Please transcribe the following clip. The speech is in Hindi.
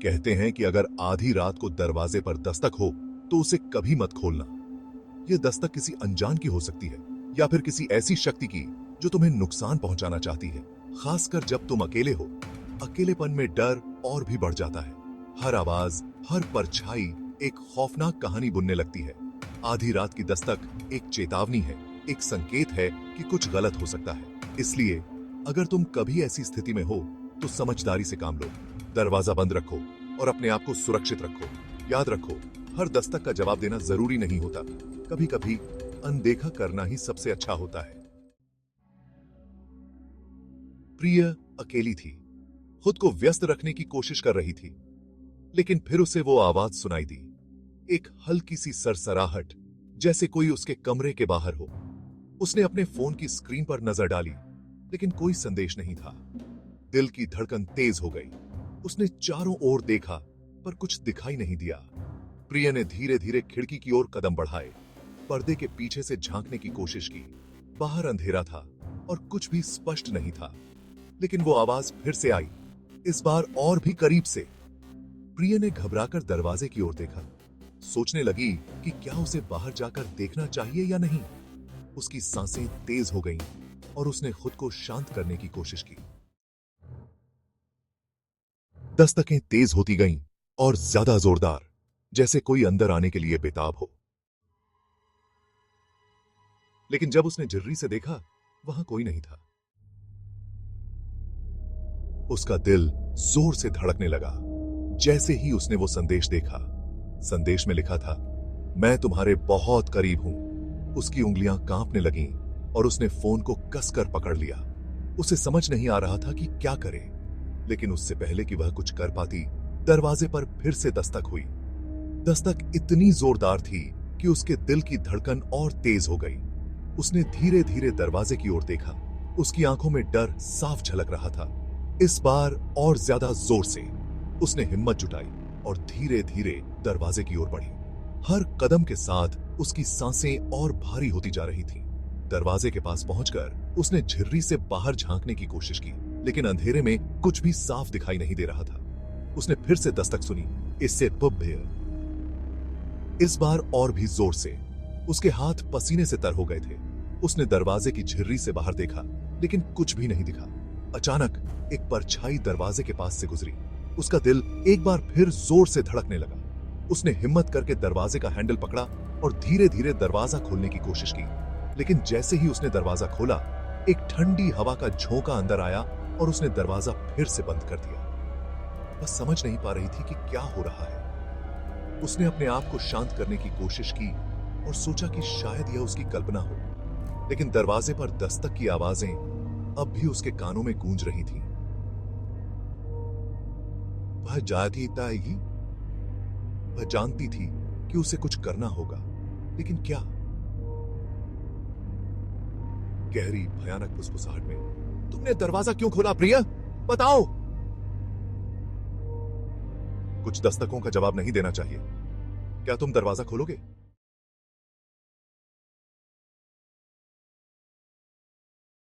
कहते हैं कि अगर आधी रात को दरवाजे पर दस्तक हो तो उसे कभी मत खोलना। यह दस्तक किसी अनजान की हो सकती है या फिर किसी ऐसी शक्ति की जो तुम्हें नुकसान पहुंचाना चाहती है। खासकर जब तुम अकेले हो, अकेलेपन में डर और भी बढ़ जाता है। हर आवाज, हर परछाई एक खौफनाक कहानी बुनने लगती है। आधी रात की दस्तक एक चेतावनी है, एक संकेत है कि कुछ गलत हो सकता है। इसलिए अगर तुम कभी ऐसी स्थिति में हो तो समझदारी से काम लो। दरवाजा बंद रखो और अपने आप को सुरक्षित रखो। याद रखो, हर दस्तक का जवाब देना जरूरी नहीं होता। कभी कभी अनदेखा करना ही सबसे अच्छा होता है। प्रिया अकेली थी, खुद को व्यस्त रखने की कोशिश कर रही थी, लेकिन फिर उसे वो आवाज सुनाई दी, एक हल्की सी सरसराहट, जैसे कोई उसके कमरे के बाहर हो। उसने अपने फोन की स्क्रीन पर नजर डाली, लेकिन कोई संदेश नहीं था। दिल की धड़कन तेज हो गई। उसने चारों ओर देखा, पर कुछ दिखाई नहीं दिया। प्रिया ने धीरे धीरे खिड़की की ओर कदम बढ़ाए, पर्दे के पीछे से झांकने की कोशिश की। बाहर अंधेरा था और कुछ भी स्पष्ट नहीं था, लेकिन वो आवाज फिर से आई, इस बार और भी करीब से। प्रिया ने घबराकर दरवाजे की ओर देखा, सोचने लगी कि क्या उसे बाहर जाकर देखना चाहिए या नहीं। उसकी सांसें तेज हो गईं और उसने खुद को शांत करने की कोशिश की। दस्तकें तेज होती गईं और ज्यादा जोरदार, जैसे कोई अंदर आने के लिए बेताब हो। लेकिन जब उसने झिर्री से देखा, वहां कोई नहीं था। उसका दिल जोर से धड़कने लगा जैसे ही उसने वो संदेश देखा। संदेश में लिखा था, मैं तुम्हारे बहुत करीब हूं। उसकी उंगलियां कांपने लगीं और उसने फोन को कसकर पकड़ लिया। उसे समझ नहीं आ रहा था कि क्या करे, लेकिन उससे पहले कि वह कुछ कर पाती, दरवाजे पर फिर से दस्तक हुई। दस्तक इतनी जोरदार थी कि उसके दिल की धड़कन और तेज हो गई। उसने धीरे धीरे दरवाजे की ओर देखा। उसकी आंखों में डर साफ झलक रहा था। इस बार और ज्यादा जोर से उसने हिम्मत जुटाई और धीरे धीरे दरवाजे की ओर बढ़ी। हर कदम के साथ उसकी सांसें और भारी होती जा रही थीं। दरवाजे के पास पहुंचकर उसने झिर्री से बाहर झांकने की कोशिश की, लेकिन अंधेरे में कुछ भी साफ दिखाई नहीं दे रहा था। उसने फिर से दस्तक सुनी, इससे भव्य। इस बार और भी जोर से। उसके हाथ पसीने से तर हो गए थे। उसने दरवाजे की झिर्री से बाहर देखा, लेकिन कुछ भी नहीं दिखा। अचानक एक परछाई दरवाजे के पास से गुजरी। उसका दिल एक बार फिर जोर से धड़कने लगा। उसने हिम्मत करके दरवाजे का हैंडल पकड़ा और धीरे धीरे दरवाजा खोलने की कोशिश की, लेकिन जैसे ही उसने दरवाजा खोला, एक ठंडी हवा का झोंका अंदर आया और उसने दरवाजा फिर से बंद कर दिया। बस समझ नहीं पा रही थी कि क्या हो रहा है। उसने अपने आप को शांत करने की कोशिश की और सोचा कि शायद यह उसकी कल्पना हो, लेकिन दरवाजे पर दस्तक की आवाजें अब भी उसके कानों में गूंज रही थीं। वह जाती आएगी। वह जानती थी कि उसे कुछ करना होगा, लेकिन क्या? गहरी भयानक फुसफुसाहट में, तुमने दरवाजा क्यों खोला प्रिया? बताओ। कुछ दस्तकों का जवाब नहीं देना चाहिए। क्या तुम दरवाजा खोलोगे?